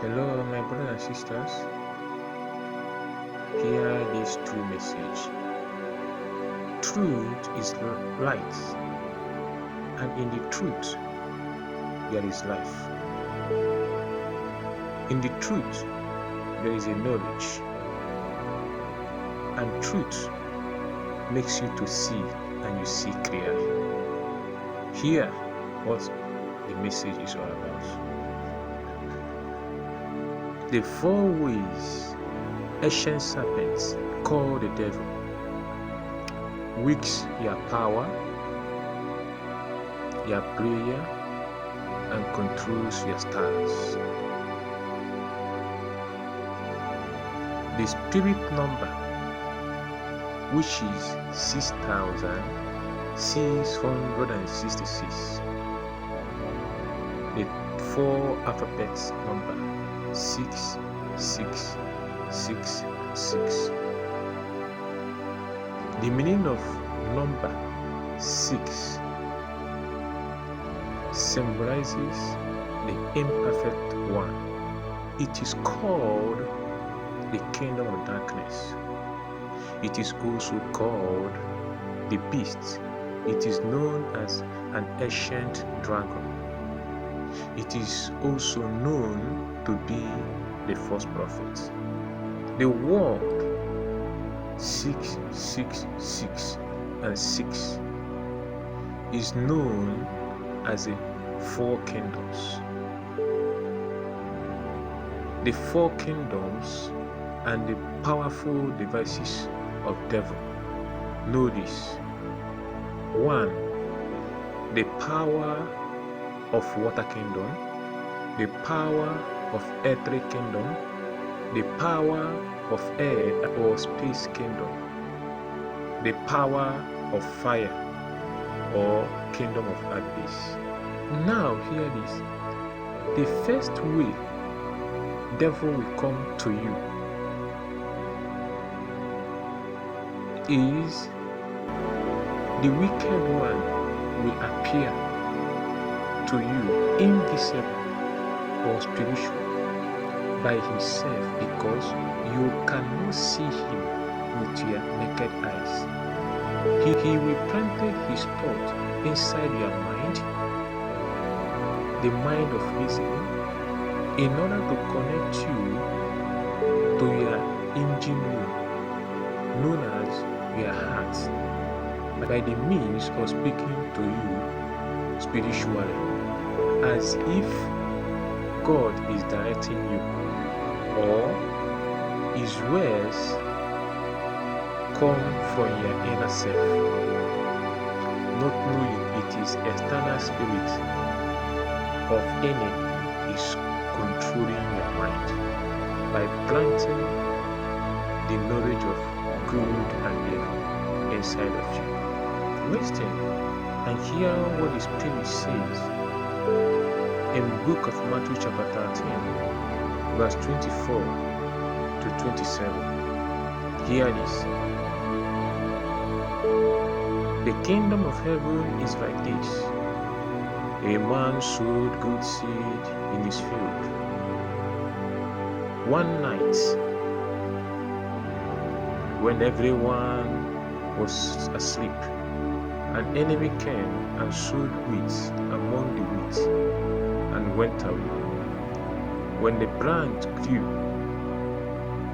Hello, my brothers and sisters. Hear this true message. Truth is light, and in the truth, there is life. In the truth, there is a knowledge, and truth makes you to see, and you see clearly. Hear what the message is all about. The four ways ancient serpents call the devil weaks your power, your prayer, and controls your stars. The spirit number, which is 6,666. The four alphabets number 6666. The meaning of number 6 symbolizes the imperfect one. It is called the kingdom of darkness. It is also called the beast. It is known as an ancient dragon. It is also known to be the false prophet. The word 666 and 6 is known as the four kingdoms. The four kingdoms and the powerful devices of devil. Know this. 1. The power of water kingdom, the power of earthly kingdom, the power of air or space kingdom, the power of fire or kingdom of abyss. Now hear this. The first way devil will come to you is the wicked one will appear to you invisible or spiritual by himself, because you cannot see him with your naked eyes. He will plant his thought inside your mind, the mind of reason, in order to connect you to your engine room, known as your heart, by the means of speaking to you spiritually, as if God is directing you, or his words come from your inner self, not knowing it is external spirit of enemy is controlling your mind by planting the knowledge of good and evil inside of you. Listen and hear what the Spirit says in the book of Matthew chapter 13, verse 24 to 27. Hear this. The kingdom of heaven is like this. A man sowed good seed in his field. One night, when everyone was asleep, an enemy came and sowed wheat among the wheat and went away. When the plant grew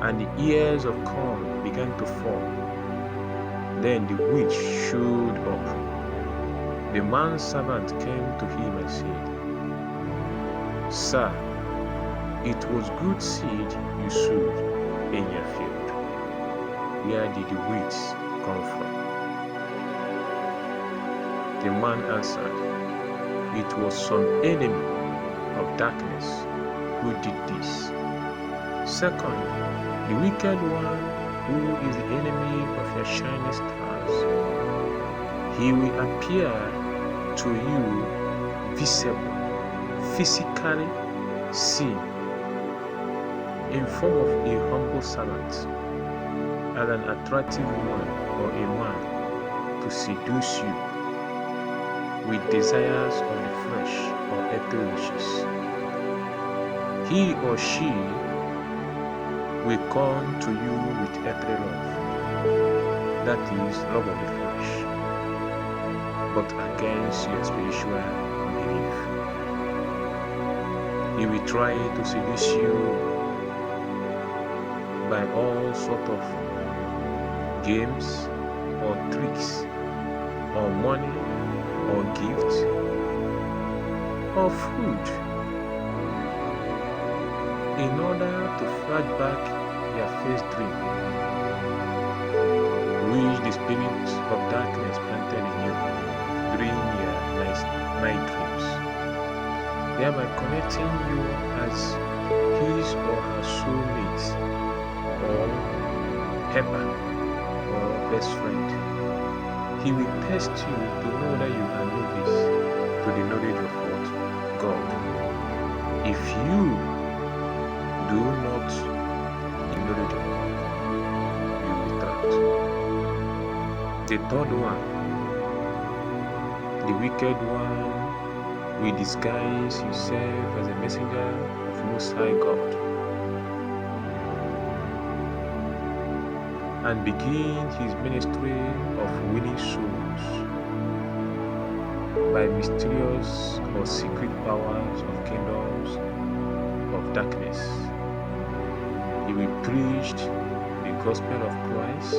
and the ears of corn began to form, then the wheat showed up. The man's servant came to him and said, "Sir, it was good seed you sowed in your field. Where did the wheat come from?" The man answered, "It was some enemy of darkness who did this." Second, the wicked one, who is the enemy of your shining stars, he will appear to you visible, physically seen, in form of a humble servant, as an attractive woman or a man, to seduce you with desires of the flesh or earthly wishes. He or she will come to you with earthly love, that is, love of the flesh, but against your spiritual belief. He will try to seduce you by all sorts of games or tricks or money or gifts or food in order to flash back your first dream, which the spirit of darkness planted in you during your night dreams, thereby connecting you as his or her soulmate or helper or best friend. He will test you to know that you are novice to the knowledge of what? God. If you do not in knowledge of God, you will be trapped. The third one, the wicked one, will disguise himself as a messenger of Most High God and begin his ministry of winning souls by mysterious or secret powers of kingdoms of darkness. He will preach the gospel of Christ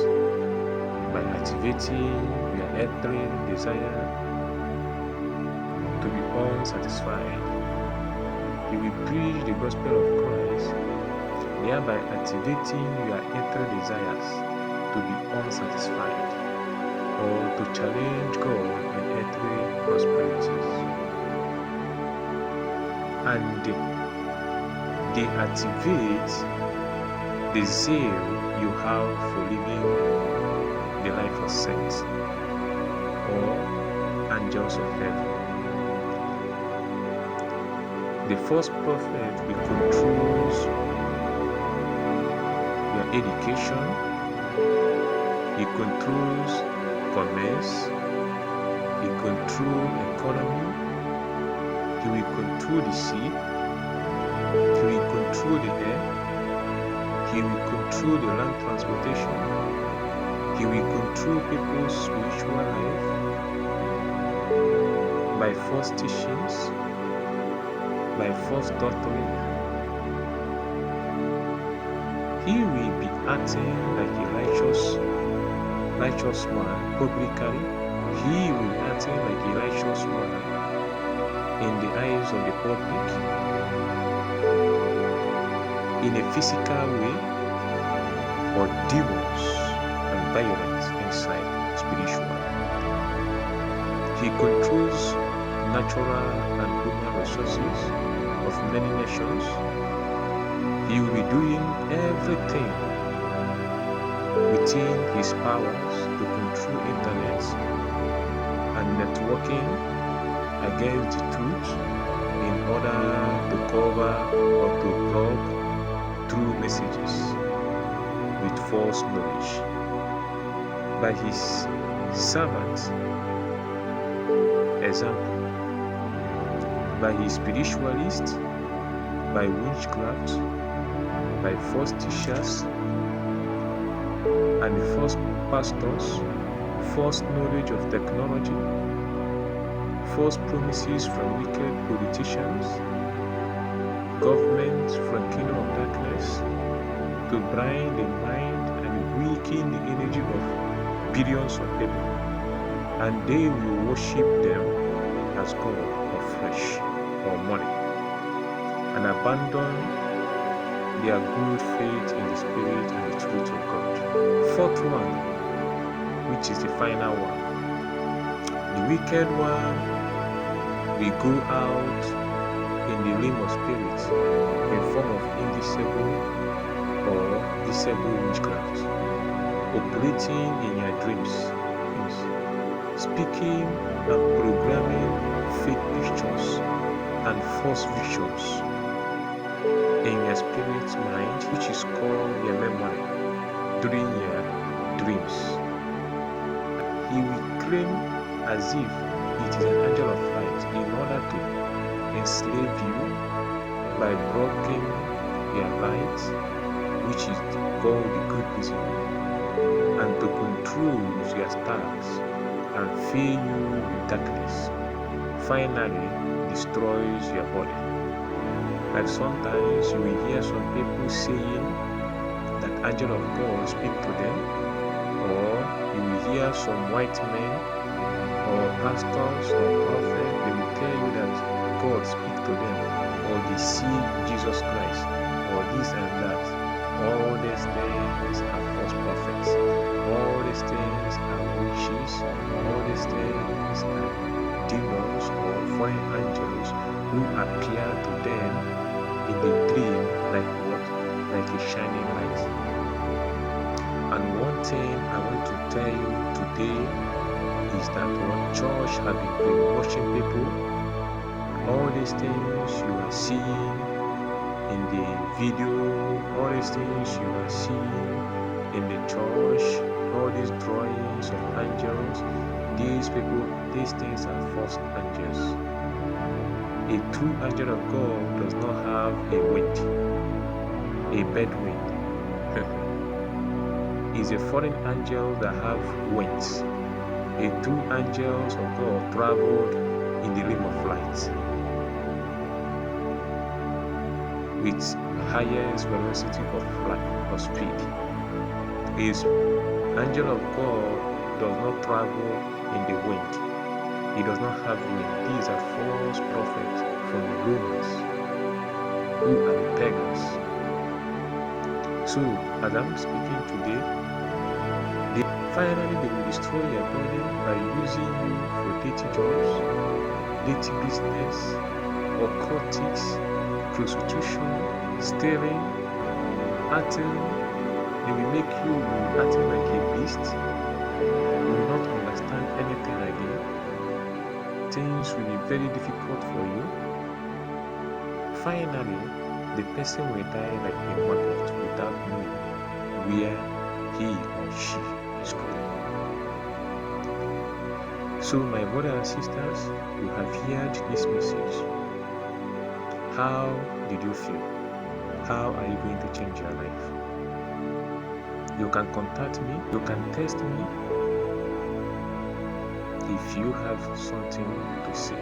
by activating your earthly desire to be unsatisfied. He will preach the gospel of Christ, thereby activating your earthly desires to be unsatisfied or to challenge God in earthly prosperities. And they activate the zeal you have for living the life of saints or angels of heaven. The false prophet will control your education. He controls commerce. He controls economy. He will control the sea. He will control the air. He will control the land transportation. He will control people's spiritual life by false teachings, by false doctrine. He will be acting like a righteous man publicly. He will be acting like a righteous man in the eyes of the public, in a physical way, or demons and violence inside spiritually. He controls natural and human resources of many nations. He will be doing everything within his powers to control internet and networking against the truth in order to cover or to block true messages with false knowledge by his servants, example, by his spiritualists, by witchcraft, by false teachers and false pastors, false knowledge of technology, false promises from wicked politicians, governments from kingdom of darkness, to blind the mind and weaken the energy of billions of people, and they will worship them as God of flesh or money, and abandon their good faith in the Spirit and the truth of God. Fourth one, which is the final one, the wicked one will go out in the realm of spirit in form of invisible or visible witchcraft, operating in your dreams, speaking and programming fake pictures and false visions in your spirit's mind, which is called your memory, during your dreams. He will claim as if it is an angel of light in order to enslave you by blocking their light, which is called the good visible, and to control your stars and fill you with darkness, finally destroys your body. Like sometimes you will hear some people saying that angel of God speak to them, or you will hear some white men or pastors or prophets, they will tell you that God speak to them, or they see Jesus Christ, or this and that. All these things are false prophets. All these things are witches. All these things are demons or foreign angels who appear to them in the dream like what? Like a shining light. And one thing I want to tell you today is that what church have been brainwashing people. All these things you are seeing in the video, all these things you are seeing in the church, all these drawings of angels, these things are false angels. A true angel of God does not have a wing, a bad wing. It's a foreign angel that have wings. A true angels of God traveled in the realm of light with highest velocity of flight or speed. His angel of God does not travel in the wind. He does not have wind. These are false prophets from the Romans who are the pagans. So, as I'm speaking today, finally they will destroy your body by using you for dirty jobs, dirty business, occultics, prostitution, stealing, acting. They will make you acting like a beast. You will not understand anything again. Things will be very difficult for you. Finally, the person will die like a maggot without knowing where he or she is going. So, my brothers and sisters, you have heard this message. How did you feel? How are you going to change your life? You can contact me, you can text me if you have something to say.